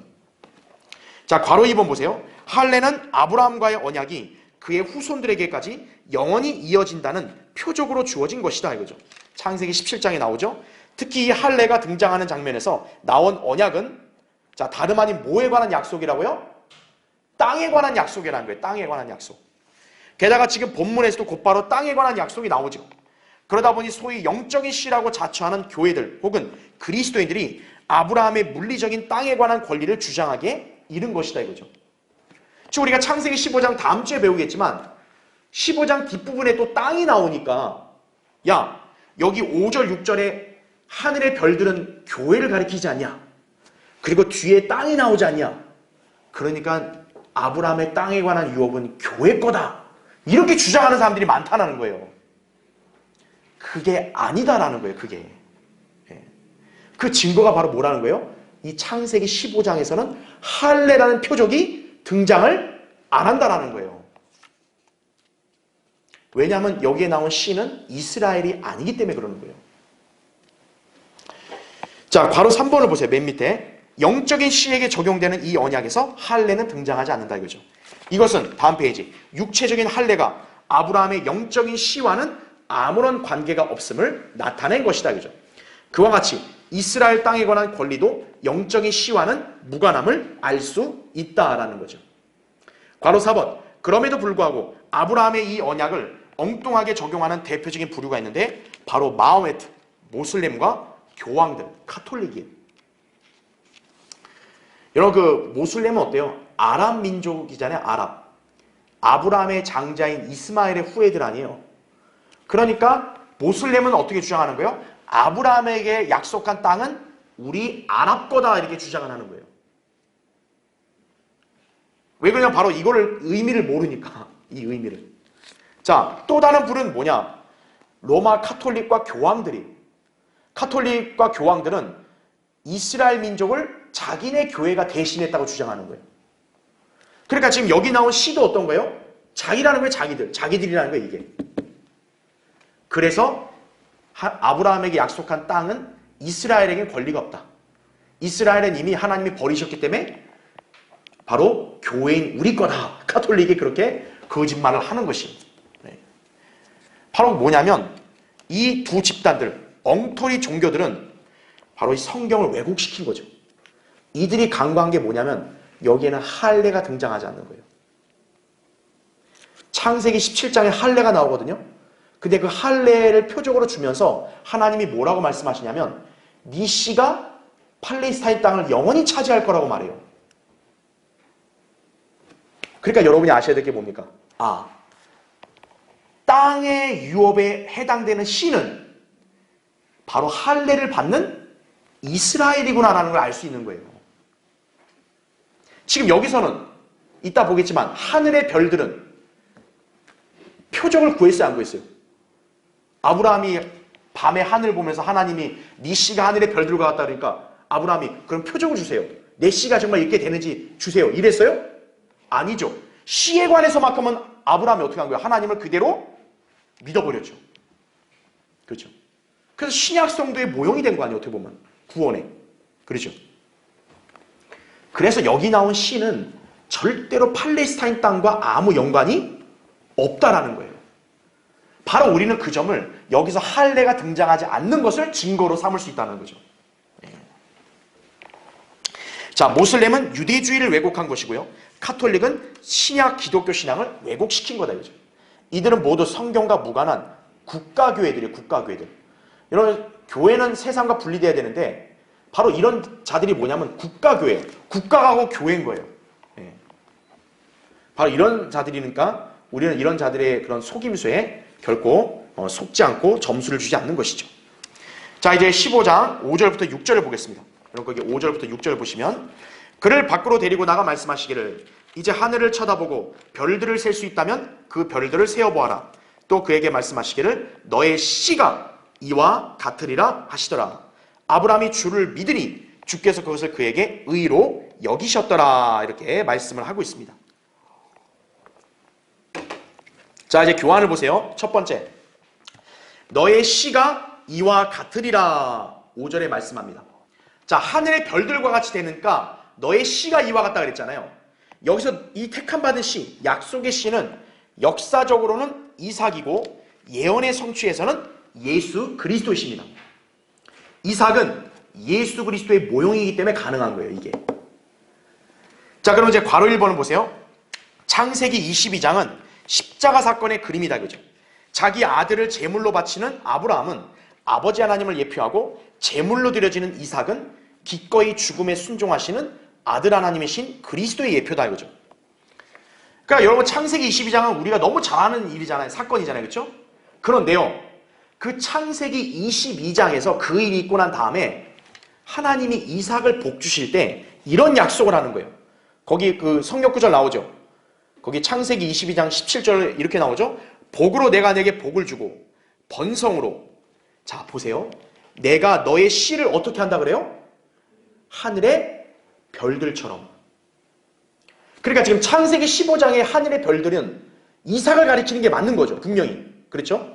자, 괄호 2번 보세요. 할례는 아브라함과의 언약이 그의 후손들에게까지 영원히 이어진다는 표적으로 주어진 것이다 이거죠. 창세기 17장에 나오죠. 특히 이 할례가 등장하는 장면에서 나온 언약은 자, 다름 아닌 뭐에 관한 약속이라고요? 땅에 관한 약속이라는 거예요. 땅에 관한 약속. 게다가 지금 본문에서도 곧바로 땅에 관한 약속이 나오죠. 그러다 보니 소위 영적인 씨라고 자처하는 교회들 혹은 그리스도인들이 아브라함의 물리적인 땅에 관한 권리를 주장하게 이른 것이다 이거죠. 즉 우리가 창세기 15장 다음 주에 배우겠지만 15장 뒷부분에 또 땅이 나오니까 야 여기 5절 6절에 하늘의 별들은 교회를 가리키지 않냐? 그리고 뒤에 땅이 나오지 않냐? 그러니까 아브라함의 땅에 관한 유업은 교회 거다. 이렇게 주장하는 사람들이 많다는 거예요. 그게 아니다라는 거예요. 그게. 그 증거가 바로 뭐라는 거예요? 이 창세기 15장에서는 할례라는 표적이 등장을 안 한다라는 거예요. 왜냐하면 여기에 나온 씨는 이스라엘이 아니기 때문에 그러는 거예요. 자, 바로 3번을 보세요. 맨 밑에. 영적인 씨에게 적용되는 이 언약에서 할례는 등장하지 않는다 이거죠. 이것은 다음 페이지. 육체적인 할례가 아브라함의 영적인 씨와는 아무런 관계가 없음을 나타낸 것이다 이거죠. 그와 같이 이스라엘 땅에 관한 권리도 영적인 씨와는 무관함을 알 수 있다라는 거죠. 괄호 4번. 그럼에도 불구하고 아브라함의 이 언약을 엉뚱하게 적용하는 대표적인 부류가 있는데 바로 마호메트, 모슬렘과 교황들, 카톨릭이에요. 여러분 그 모슬렘은 어때요? 아랍 민족이잖아요. 아랍. 아브라함의 장자인 이스마엘의 후예들 아니에요. 그러니까 모슬렘은 어떻게 주장하는 거예요? 아브라함에게 약속한 땅은 우리 아랍 거다 이렇게 주장을 하는 거예요. 왜 그러냐? 바로 이거를 의미를 모르니까. 이 의미를. 자, 또 다른 부류는 뭐냐? 로마 카톨릭과 교황들이. 카톨릭과 교황들은 이스라엘 민족을 자기네 교회가 대신했다고 주장하는 거예요. 그러니까 지금 여기 나온 시도 어떤 거예요? 자기라는 거예요. 자기들. 자기들이라는 거예요. 이게. 그래서 아브라함에게 약속한 땅은 이스라엘에게 권리가 없다. 이스라엘은 이미 하나님이 버리셨기 때문에 바로 교회인 우리 거다. 카톨릭이 그렇게 거짓말을 하는 것이. 바로 뭐냐면 이 두 집단들, 엉터리 종교들은 바로 이 성경을 왜곡시킨 거죠. 이들이 간과한 게 뭐냐면 여기에는 할례가 등장하지 않는 거예요. 창세기 17장에 할례가 나오거든요. 근데 그 할례를 표적으로 주면서 하나님이 뭐라고 말씀하시냐면 네 씨가 팔레스타인 땅을 영원히 차지할 거라고 말해요. 그러니까 여러분이 아셔야 될 게 뭡니까? 땅의 유업에 해당되는 씨는 바로 할례를 받는 이스라엘이구나라는 걸 알 수 있는 거예요. 지금 여기서는 이따 보겠지만 하늘의 별들은 표적을 구했어요, 안 구했어요? 아브라함이 밤에 하늘 보면서 하나님이 네 씨가 하늘의 별들과 같다 그러니까 아브라함이 그럼 표적을 주세요. 내 씨가 정말 이렇게 되는지 주세요. 이랬어요? 아니죠. 씨에 관해서만큼은 아브라함이 어떻게 한 거예요? 하나님을 그대로 믿어버렸죠. 그렇죠. 그래서 신약 성도의 모형이 된 거 아니에요? 어떻게 보면. 구원에. 그렇죠. 그래서 여기 나온 씨는 절대로 팔레스타인 땅과 아무 연관이 없다라는 거예요. 바로 우리는 그 점을 여기서 할례가 등장하지 않는 것을 증거로 삼을 수 있다는 거죠. 자, 모슬렘은 유대주의를 왜곡한 것이고요. 카톨릭은 신약 기독교 신앙을 왜곡시킨 거다 이거죠. 이들은 모두 성경과 무관한 국가교회들이에요. 국가교회들. 이런 교회는 세상과 분리돼야 되는데 바로 이런 자들이 뭐냐면 국가교회. 국가하고 교회인 거예요. 바로 이런 자들이니까 우리는 이런 자들의 그런 속임수에 결코 속지 않고 점수를 주지 않는 것이죠. 자, 이제 15장 5절부터 6절을 보겠습니다. 여러분 거기 5절부터 6절을 보시면 그를 밖으로 데리고 나가 말씀하시기를 이제 하늘을 쳐다보고 별들을 셀 수 있다면 그 별들을 세어보아라. 또 그에게 말씀하시기를 너의 씨가 이와 같으리라 하시더라. 아브라함이 주를 믿으니 주께서 그것을 그에게 의로 여기셨더라. 이렇게 말씀을 하고 있습니다. 자, 이제 교환을 보세요. 첫 번째, 너의 씨가 이와 같으리라. 5절에 말씀합니다. 자, 하늘의 별들과 같이 되니까 너의 씨가 이와 같다 그랬잖아요. 여기서 이 택함 받은 씨, 약속의 씨는 역사적으로는 이삭이고 예언의 성취에서는 예수 그리스도이십니다. 이삭은 예수 그리스도의 모형이기 때문에 가능한 거예요, 이게. 자, 그럼 이제 괄호 1번을 보세요. 창세기 22장은 십자가 사건의 그림이다, 그죠? 자기 아들을 제물로 바치는 아브라함은 아버지 하나님을 예표하고 제물로 드려지는 이삭은 기꺼이 죽음에 순종하시는 아들 하나님이신 그리스도의 예표다, 그죠? 그러니까 여러분, 창세기 22장은 우리가 너무 잘 아는 일이잖아요. 사건이잖아요, 그렇죠? 그런데요, 그 창세기 22장에서 그 일이 있고 난 다음에 하나님이 이삭을 복 주실 때 이런 약속을 하는 거예요. 거기 그 성경 구절 나오죠. 거기 창세기 22장 17절 이렇게 나오죠. 복으로 내가 내게 복을 주고 번성으로, 자 보세요, 내가 너의 씨를 어떻게 한다 그래요? 하늘의 별들처럼. 그러니까 지금 창세기 15장의 하늘의 별들은 이삭을 가리키는 게 맞는 거죠, 분명히. 그렇죠?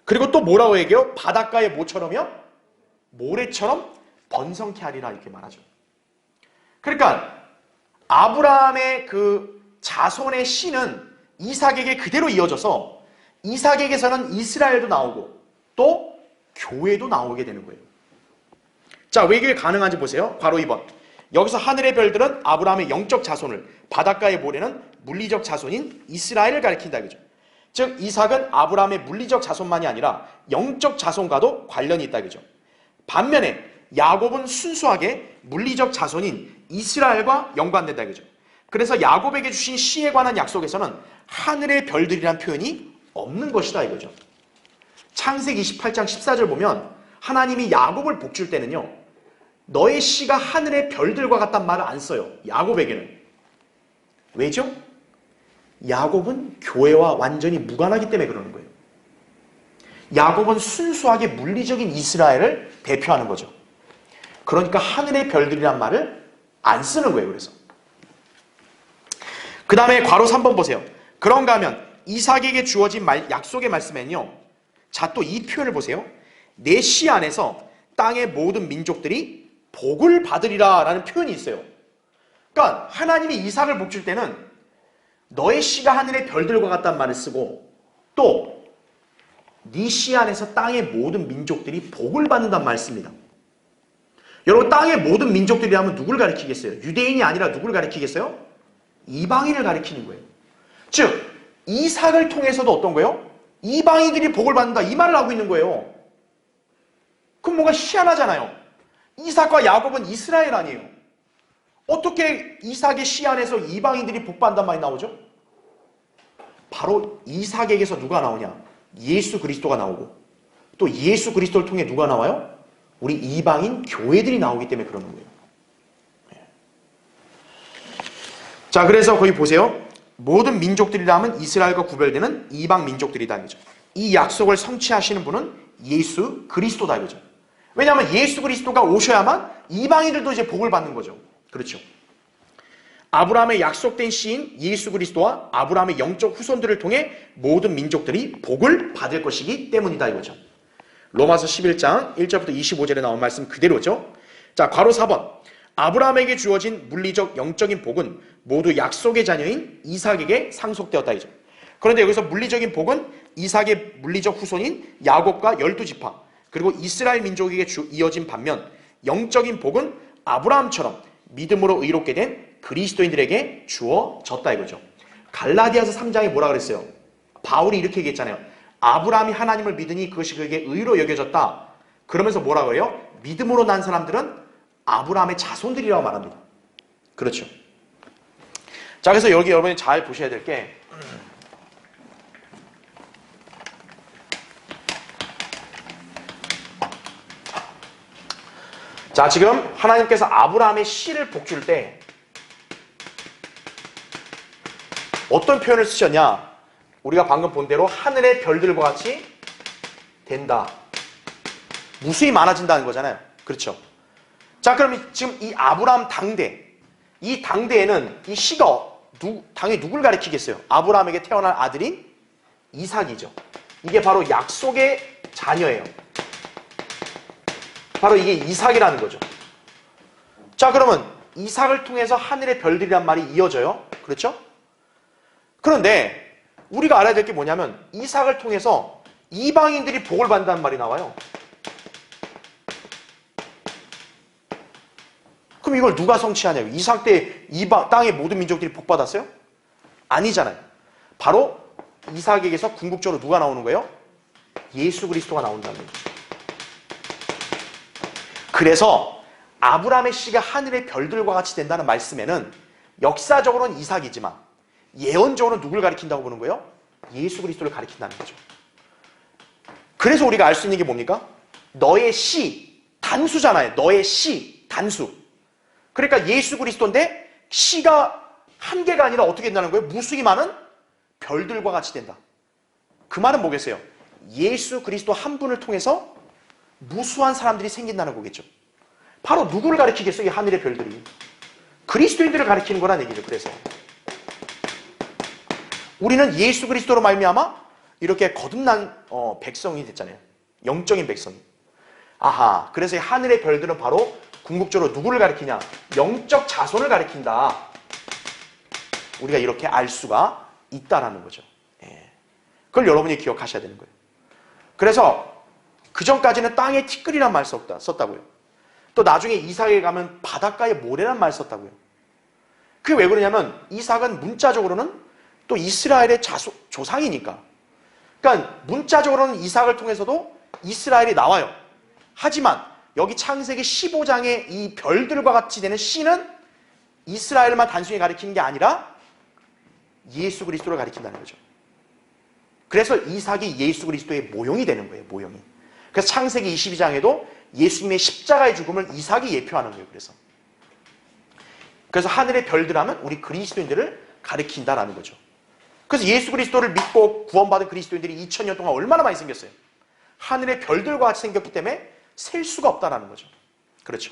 그리고 또 뭐라고 얘기해요? 바닷가의 모처럼요? 모래처럼 번성케 하리라, 이렇게 말하죠. 그러니까 아브라함의 그 자손의 씨는 이삭에게 그대로 이어져서 이삭에게서는 이스라엘도 나오고 또 교회도 나오게 되는 거예요. 자, 왜 이게 가능한지 보세요. 괄호 2번. 여기서 하늘의 별들은 아브라함의 영적 자손을, 바닷가의 모래는 물리적 자손인 이스라엘을 가리킨다, 그죠? 즉 이삭은 아브라함의 물리적 자손만이 아니라 영적 자손과도 관련이 있다, 그죠? 반면에 야곱은 순수하게 물리적 자손인 이스라엘과 연관된다, 그죠? 그래서 야곱에게 주신 씨에 관한 약속에서는 하늘의 별들이란 표현이 없는 것이다, 이거죠. 창세기 28장 14절 보면 하나님이 야곱을 복줄 때는요, 너의 씨가 하늘의 별들과 같단 말을 안 써요, 야곱에게는. 왜죠? 야곱은 교회와 완전히 무관하기 때문에 그러는 거예요. 야곱은 순수하게 물리적인 이스라엘을 대표하는 거죠. 그러니까 하늘의 별들이란 말을 안 쓰는 거예요. 그래서 그 다음에 괄호 3번 보세요. 그런가 하면 이삭에게 주어진 약속의 말씀에는요, 자, 또 이 표현을 보세요. 내 씨 안에서 땅의 모든 민족들이 복을 받으리라 라는 표현이 있어요. 그러니까 하나님이 이삭을 복 줄 때는 너의 씨가 하늘의 별들과 같다는 말을 쓰고, 또 네 씨 안에서 땅의 모든 민족들이 복을 받는다는 말을 씁니다. 여러분, 땅의 모든 민족들이라면 누굴 가리키겠어요? 유대인이 아니라 누굴 가리키겠어요? 이방인을 가리키는 거예요. 즉 이삭을 통해서도 어떤 거예요? 이방인들이 복을 받는다, 이 말을 하고 있는 거예요. 그럼 뭔가 희한하잖아요. 이삭과 야곱은 이스라엘 아니에요. 어떻게 이삭의 씨 안에서 이방인들이 복 받는단 말이 나오죠? 바로 이삭에게서 누가 나오냐? 예수 그리스도가 나오고, 또 예수 그리스도를 통해 누가 나와요? 우리 이방인 교회들이 나오기 때문에 그러는 거예요. 자, 그래서 거기 보세요. 모든 민족들이라면 이스라엘과 구별되는 이방 민족들이다, 이거죠. 이 약속을 성취하시는 분은 예수 그리스도다, 이거죠. 왜냐하면 예수 그리스도가 오셔야만 이방인들도 이제 복을 받는 거죠. 그렇죠. 아브라함의 약속된 씨인 예수 그리스도와 아브라함의 영적 후손들을 통해 모든 민족들이 복을 받을 것이기 때문이다, 이거죠. 로마서 11장 1절부터 25절에 나온 말씀 그대로죠. 자, 괄호 4번. 아브라함에게 주어진 물리적 영적인 복은 모두 약속의 자녀인 이삭에게 상속되었다, 이죠. 그런데 여기서 물리적인 복은 이삭의 물리적 후손인 야곱과 12지파 그리고 이스라엘 민족에게 이어진 반면, 영적인 복은 아브라함처럼 믿음으로 의롭게 된 그리스도인들에게 주어졌다, 이거죠. 갈라디아서 3장에 뭐라 그랬어요? 바울이 이렇게 얘기했잖아요. 아브라함이 하나님을 믿으니 그것이 그에게 의로 여겨졌다. 그러면서 뭐라 그래요? 믿음으로 난 사람들은 아브라함의 자손들이라고 말합니다. 그렇죠. 자, 그래서 여기 여러분이 잘 보셔야 될 게, 자, 지금 하나님께서 아브라함의 씨를 복줄 때 어떤 표현을 쓰셨냐? 우리가 방금 본 대로 하늘의 별들과 같이 된다, 무수히 많아진다는 거잖아요. 그렇죠. 자, 그럼 지금 이 아브라함 당대, 이 당대에는 이 씨가 당연히 누굴 가리키겠어요? 아브라함에게 태어날 아들인 이삭이죠. 이게 바로 약속의 자녀예요. 바로 이게 이삭이라는 거죠. 자, 그러면 이삭을 통해서 하늘의 별들이란 말이 이어져요. 그렇죠? 그런데 우리가 알아야 될 게 뭐냐면 이삭을 통해서 이방인들이 복을 받는다는 말이 나와요. 그럼 이걸 누가 성취하냐고. 이삭 때 땅의 모든 민족들이 복 받았어요? 아니잖아요. 바로 이삭에게서 궁극적으로 누가 나오는 거예요? 예수 그리스도가 나온다는 거죠. 그래서 아브라함의 씨가 하늘의 별들과 같이 된다는 말씀에는 역사적으로는 이삭이지만 예언적으로는 누굴 가리킨다고 보는 거예요? 예수 그리스도를 가리킨다는 거죠. 그래서 우리가 알 수 있는 게 뭡니까? 너의 씨, 단수잖아요. 너의 씨, 단수. 그러니까 예수 그리스도인데 씨가 한 개가 아니라 어떻게 된다는 거예요? 무수히 많은 별들과 같이 된다. 그 말은 뭐겠어요? 예수 그리스도 한 분을 통해서 무수한 사람들이 생긴다는 거겠죠. 바로 누구를 가리키겠어요? 이 하늘의 별들이. 그리스도인들을 가리키는 거란 얘기죠. 그래서 우리는 예수 그리스도로 말미암아 이렇게 거듭난 백성이 됐잖아요. 영적인 백성이. 아하, 그래서 이 하늘의 별들은 바로 궁극적으로 누구를 가리키냐? 영적 자손을 가리킨다. 우리가 이렇게 알 수가 있다라는 거죠. 예. 그걸 여러분이 기억하셔야 되는 거예요. 그래서 그 전까지는 땅에 티끌이란 말 썼다고요. 또 나중에 이삭에 가면 바닷가에 모래란 말 썼다고요. 그게 왜 그러냐면 이삭은 문자적으로는 또 이스라엘의 조상이니까. 그러니까 문자적으로는 이삭을 통해서도 이스라엘이 나와요. 하지만 여기 창세기 15장의 이 별들과 같이 되는 씨는 이스라엘만 단순히 가리키는 게 아니라 예수 그리스도를 가리킨다는 거죠. 그래서 이삭이 예수 그리스도의 모형이 되는 거예요. 모형이. 그래서 창세기 22장에도 예수님의 십자가의 죽음을 이삭이 예표하는 거예요. 그래서 하늘의 별들 하면 우리 그리스도인들을 가리킨다라는 거죠. 그래서 예수 그리스도를 믿고 구원받은 그리스도인들이 2000년 동안 얼마나 많이 생겼어요. 하늘의 별들과 같이 생겼기 때문에 셀 수가 없다라는 거죠. 그렇죠.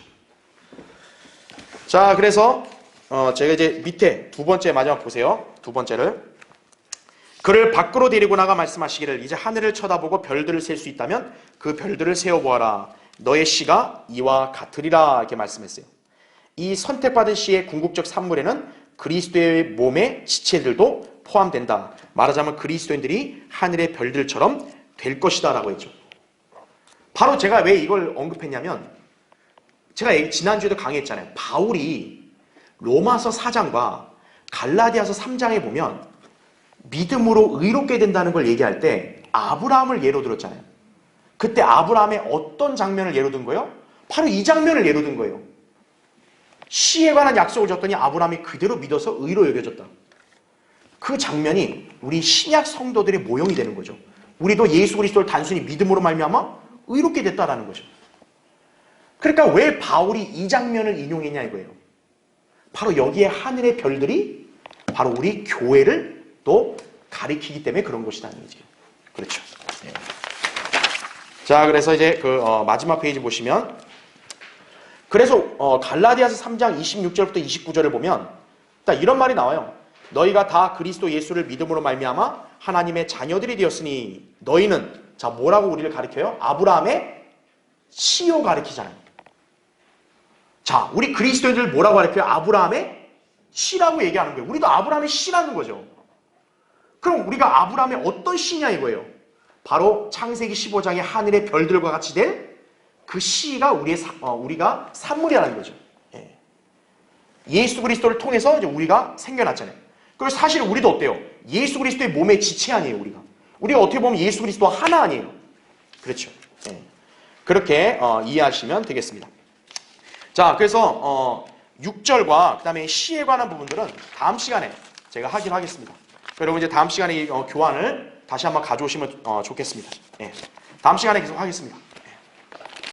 자, 그래서 제가 이제 밑에 두 번째 마지막 보세요. 두 번째를. 그를 밖으로 데리고 나가 말씀하시기를 이제 하늘을 쳐다보고 별들을 셀 수 있다면 그 별들을 세어보아라. 너의 씨가 이와 같으리라. 이렇게 말씀했어요. 이 선택받은 씨의 궁극적 산물에는 그리스도의 몸의 지체들도 포함된다. 말하자면 그리스도인들이 하늘의 별들처럼 될 것이다 라고 했죠. 바로 제가 왜 이걸 언급했냐면 제가 지난주에도 강의했잖아요. 바울이 로마서 4장과 갈라디아서 3장에 보면 믿음으로 의롭게 된다는 걸 얘기할 때 아브라함을 예로 들었잖아요. 그때 아브라함의 어떤 장면을 예로 든 거예요? 바로 이 장면을 예로 든 거예요. 씨에 관한 약속을 줬더니 아브라함이 그대로 믿어서 의로 여겨졌다. 그 장면이 우리 신약 성도들의 모형이 되는 거죠. 우리도 예수 그리스도를 단순히 믿음으로 말미암아 의롭게 됐다라는 거죠. 그러니까 왜 바울이 이 장면을 인용했냐 이거예요. 바로 여기에 하늘의 별들이 바로 우리 교회를 또 가리키기 때문에 그런 것이라는 거죠. 그렇죠. 네. 자, 그래서 이제 마지막 페이지 보시면 그래서 갈라디아서 3장 26절부터 29절을 보면 딱 이런 말이 나와요. 너희가 다 그리스도 예수를 믿음으로 말미암아 하나님의 자녀들이 되었으니 너희는 자 뭐라고 우리를 가리켜요? 아브라함의 씨로 가리키잖아요. 자, 우리 그리스도인들 뭐라고 가리켜요? 아브라함의 씨라고 얘기하는 거예요. 우리도 아브라함의 씨라는 거죠. 그럼 우리가 아브라함의 어떤 씨냐 이거예요. 바로 창세기 15장의 하늘의 별들과 같이 된 그 씨가 우리가 산물이라는 거죠. 예. 예수 그리스도를 통해서 이제 우리가 생겨났잖아요. 그래서 사실 우리도 어때요? 예수 그리스도의 몸의 지체 아니에요, 우리가. 우리가 어떻게 보면 예수 그리스도 하나 아니에요. 그렇죠. 예. 그렇게 이해하시면 되겠습니다. 자, 그래서 6절과 그 다음에 시에 관한 부분들은 다음 시간에 제가 하기로 하겠습니다. 여러분 이제 다음 시간에 교환을 다시 한번 가져오시면 좋겠습니다. 예. 다음 시간에 계속 하겠습니다.